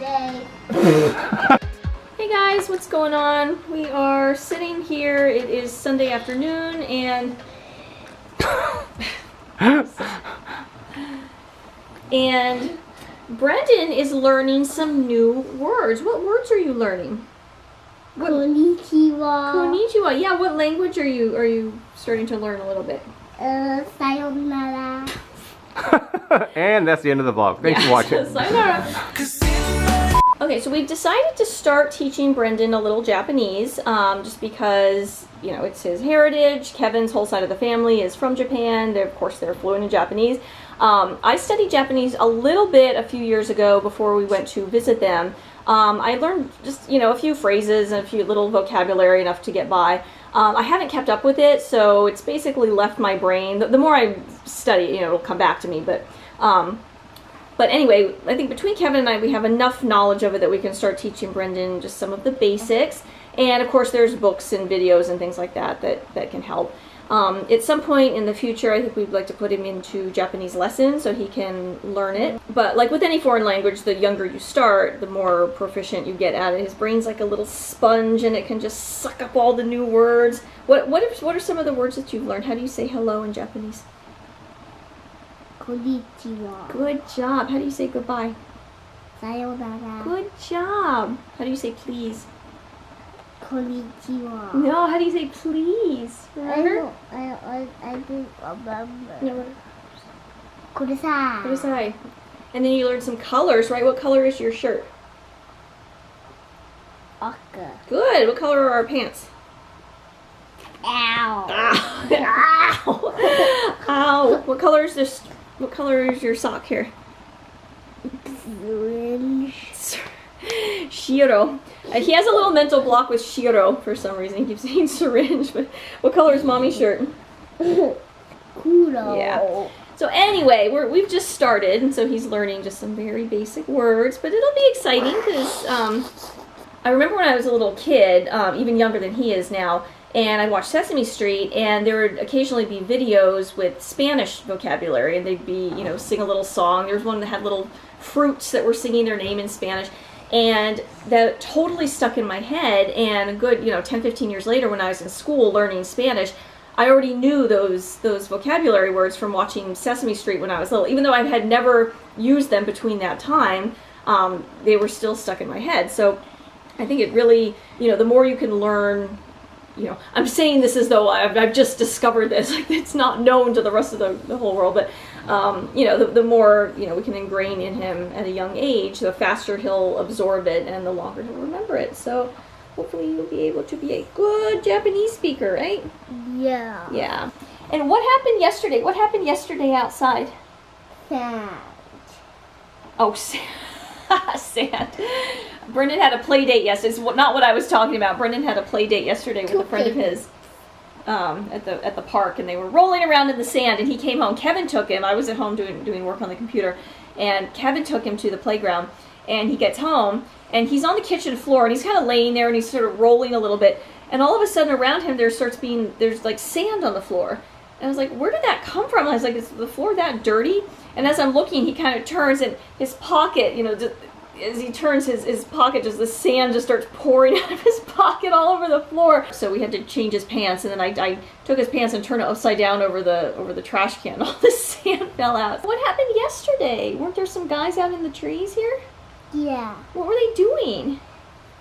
Yay. Hey guys, what's going on? We are sitting here. It is Sunday afternoon and Brendan is learning some new words. What words are you learning? Konnichiwa. Konnichiwa. Yeah, what language are you starting to learn a little bit? Sayonara. And that's the end of the vlog. Thanks for watching. Sayonara. Okay, so we've decided to start teaching Brendan a little Japanese, just because, you know, it's his heritage. Kevin's whole side of the family is from Japan. Of course, they're fluent in Japanese. I studied Japanese a little bit a few years ago before we went to visit them. I learned just, you know, a few phrases and a few little vocabulary enough to get by. I haven't kept up with it, so it's basically left my brain. The more I study, you know, it'll come back to me, but anyway, I think between Kevin and I, we have enough knowledge of it that we can start teaching Brendan just some of the basics. And of course, there's books and videos and things like that that can help. At some point in the future, I think we'd like to put him into Japanese lessons so he can learn it. But like with any foreign language, the younger you start, the more proficient you get at it. His brain's like a little sponge and it can just suck up all the new words. What are some of the words that you've learned? How do you say hello in Japanese? Konnichiwa. Good job. How do you say goodbye? Sayonara. Good job. How do you say please? Konnichiwa. No, how do you say please? Remember? I do remember. No. Kudasai. Kudasai. And then you learned some colors, right? What color is your shirt? Aka. Good. What color are our pants? Ow. Ow. Ow. What color is this? What color is your sock here? Orange. Shiro. He has a little mental block with Shiro for some reason. He keeps saying syringe, but what color is mommy's shirt? Kuro. Yeah. So anyway, we've just started, and so he's learning just some very basic words, but it'll be exciting because I remember when I was a little kid, even younger than he is now, and I'd watch Sesame Street, and there would occasionally be videos with Spanish vocabulary, and they'd be, you know, sing a little song. There was one that had little fruits that were singing their name in Spanish, and that totally stuck in my head, and a good, you know, 10, 15 years later when I was in school learning Spanish, I already knew those vocabulary words from watching Sesame Street when I was little. Even though I had never used them between that time, they were still stuck in my head. So I think it really, you know, the more you can learn, you know, I'm saying this as though I've just discovered this, like it's not known to the rest of the whole world, but you know, the more, you know, we can ingrain in him at a young age, the faster he'll absorb it and the longer he'll remember it. So hopefully you'll be able to be a good Japanese speaker, right? Yeah. Yeah. And what happened yesterday? What happened yesterday outside? Sand. Oh, sand. Brendan had a play date yesterday. It's not what I was talking about. Brendan had a play date yesterday with a friend of his at the park, and they were rolling around in the sand, and he came home. Kevin took him. I was at home doing work on the computer, and Kevin took him to the playground, and he gets home, and he's on the kitchen floor, and he's kind of laying there, and he's sort of rolling a little bit, and all of a sudden around him there's like sand on the floor. And I was like, where did that come from? And I was like, is the floor that dirty? And as I'm looking, he kind of turns, and his pocket, you know, as he turns his pocket, just the sand just starts pouring out of his pocket all over the floor. So we had to change his pants, and then I took his pants and turned it upside down over the trash can. All the sand fell out. What happened yesterday? Weren't there some guys out in the trees here? Yeah. What were they doing?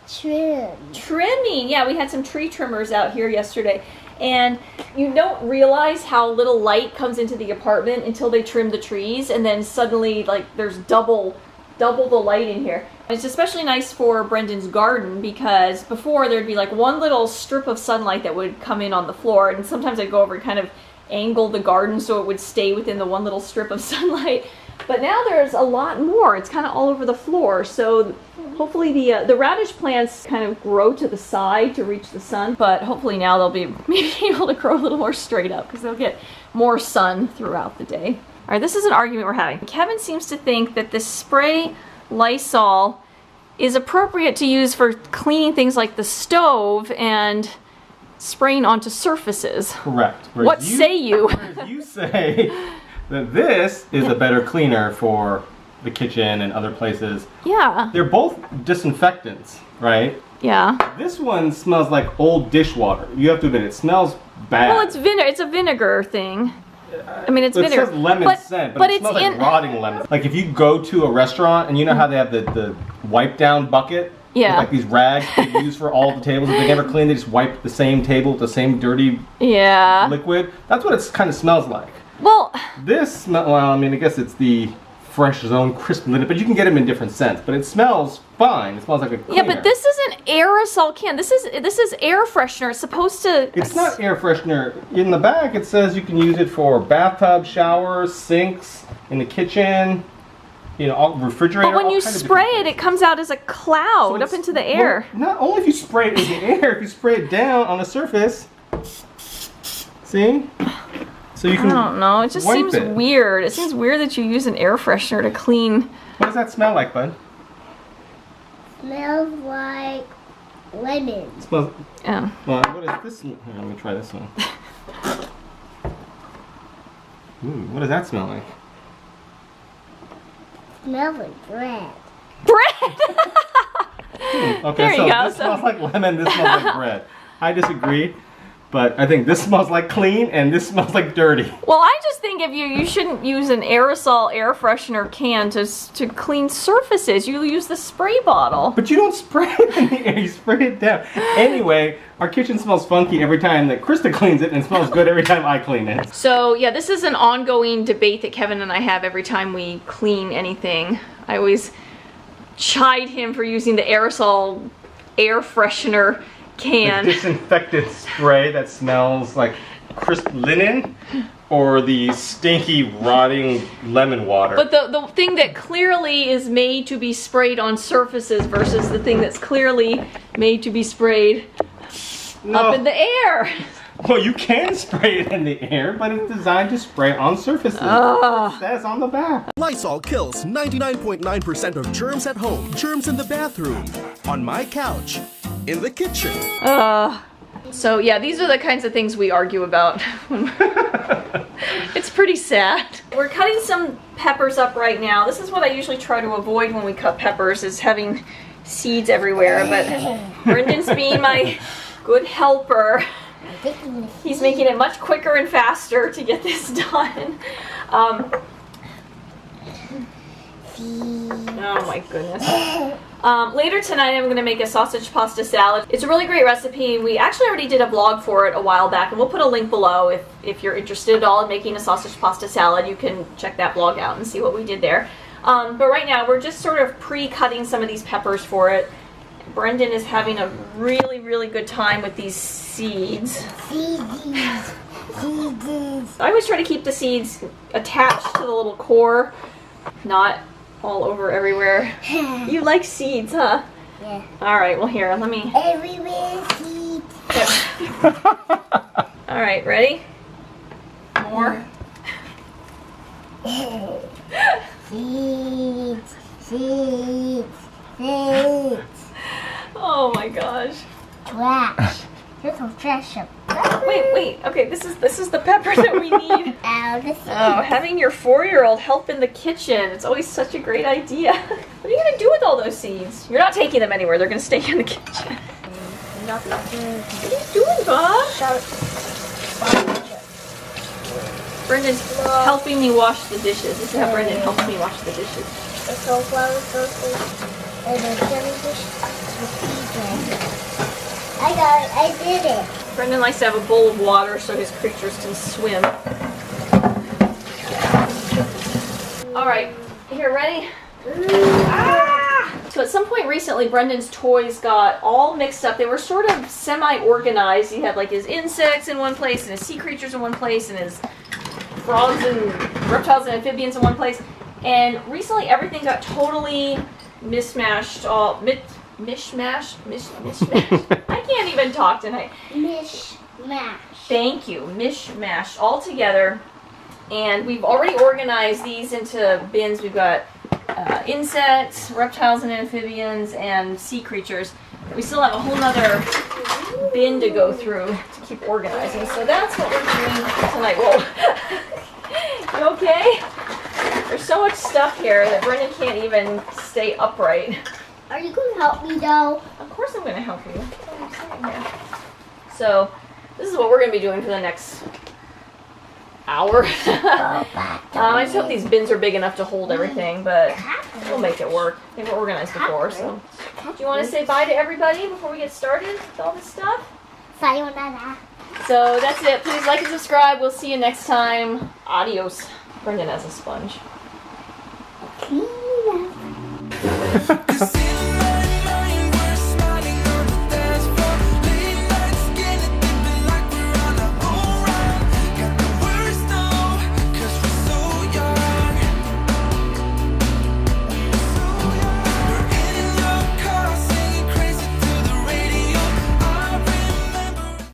Trimming. Yeah, we had some tree trimmers out here yesterday. And you don't realize how little light comes into the apartment until they trim the trees, and then suddenly, like, there's double the light in here. It's especially nice for Brendan's garden because before there'd be like one little strip of sunlight that would come in on the floor, and sometimes I'd go over and kind of angle the garden so it would stay within the one little strip of sunlight. But now there's a lot more. It's kind of all over the floor. So hopefully the radish plants kind of grow to the side to reach the sun, but hopefully now they'll be maybe able to grow a little more straight up because they'll get more sun throughout the day. All right, this is an argument we're having. Kevin seems to think that this spray Lysol is appropriate to use for cleaning things like the stove and spraying onto surfaces. Correct. What say you? You say that this is a better cleaner for the kitchen and other places. Yeah. They're both disinfectants, right? Yeah. This one smells like old dishwater. You have to admit, it smells bad. Well, it's a vinegar thing. I mean, it's vinegar. It says lemon scent, but it smells like rotting lemon. Like if you go to a restaurant and you know how they have the wipe down bucket? Yeah. Like these rags they use for all the tables. If they never clean, they just wipe the same table with the same dirty liquid. That's what it kind of smells like. Well, this, well, I mean, I guess it's the Fresh Zone Crisp Linen, but you can get them in different scents. But it smells fine. It smells like a cleaner. yeah, but this is an aerosol can. This is air freshener. It's supposed to. It's not air freshener. In the back, it says you can use it for bathtub, showers, sinks, in the kitchen. You know, refrigerator. But when you spray it, it comes out as a cloud up into the air. Well, not only if you spray it in the air, if you spray it down on the surface. See? So you can. I don't know. It just seems weird. It seems weird that you use an air freshener to clean. What does that smell like, bud? Smells like lemon. It smells. Yeah. Well, what is this? Here, let me try this one. Ooh, what does that smell like? Smells like bread. Bread. Okay, there you so go. this smells like lemon. This smells like bread. I disagree. But I think this smells like clean and this smells like dirty. Well, I just think if you shouldn't use an aerosol air freshener can to clean surfaces. You use the spray bottle. But you don't spray it in the air, you spray it down. Anyway, our kitchen smells funky every time that Krista cleans it and it smells good every time I clean it. So yeah, this is an ongoing debate that Kevin and I have every time we clean anything. I always chide him for using the aerosol air freshener can. The disinfectant spray that smells like crisp linen or the stinky rotting lemon water. But the thing that clearly is made to be sprayed on surfaces versus the thing that's clearly made to be sprayed up in the air. Well, you can spray it in the air, but it's designed to spray on surfaces. It says on the back. Lysol kills 99.9% of germs at home, germs in the bathroom, on my couch, in the kitchen. So yeah, these are the kinds of things we argue about. It's pretty sad. We're cutting some peppers up right now. This is what I usually try to avoid when we cut peppers, is having seeds everywhere, but Brendan's being my good helper. He's making it much quicker and faster to get this done. Oh my goodness. Later tonight I'm going to make a sausage pasta salad. It's a really great recipe. We actually already did a vlog for it a while back, and we'll put a link below if you're interested at all in making a sausage pasta salad. You can check that vlog out and see what we did there. But right now we're just sort of pre-cutting some of these peppers for it. Brendan is having a really, really good time with these seeds. I always try to keep the seeds attached to the little core, not all over everywhere. You like seeds, huh? Yeah. Alright, well here, let me... Everywhere seeds. Alright, ready? More? Seeds. Seeds. Seeds. Oh my gosh. Trash. Here's some trash. Wait. Okay, this is the pepper that we need. Oh, having your 4-year-old help in the kitchen. It's always such a great idea. What are you going to do with all those seeds? You're not taking them anywhere. They're going to stay in the kitchen. What are you doing, Bob? Brendan's helping me wash the dishes. This is how Brendan helps me wash the dishes. I got it. I did it. Brendan likes to have a bowl of water so his creatures can swim. Alright, here, ready? Ah! So at some point recently, Brendan's toys got all mixed up. They were sort of semi-organized. He had like his insects in one place and his sea creatures in one place and his frogs and reptiles and amphibians in one place. And recently everything got totally mishmashed. Mishmash. I can't even talk tonight. Mishmash. Thank you. Mishmash all together. And we've already organized these into bins. We've got insects, reptiles and amphibians, and sea creatures. We still have a whole nother bin to go through to keep organizing. So that's what we're doing tonight. Whoa. You okay? There's so much stuff here that Brendan can't even stay upright. Are you going to help me though? Of course I'm going to help you. That's what I'm saying here. So, this is what we're going to be doing for the next hour. I just hope these bins are big enough to hold everything, but we'll make it work. They were organized before, so. Do you want to say bye to everybody before we get started with all this stuff? Sayonara. So that's it. Please like and subscribe. We'll see you next time. Adios. Brendan has a sponge. Clean up.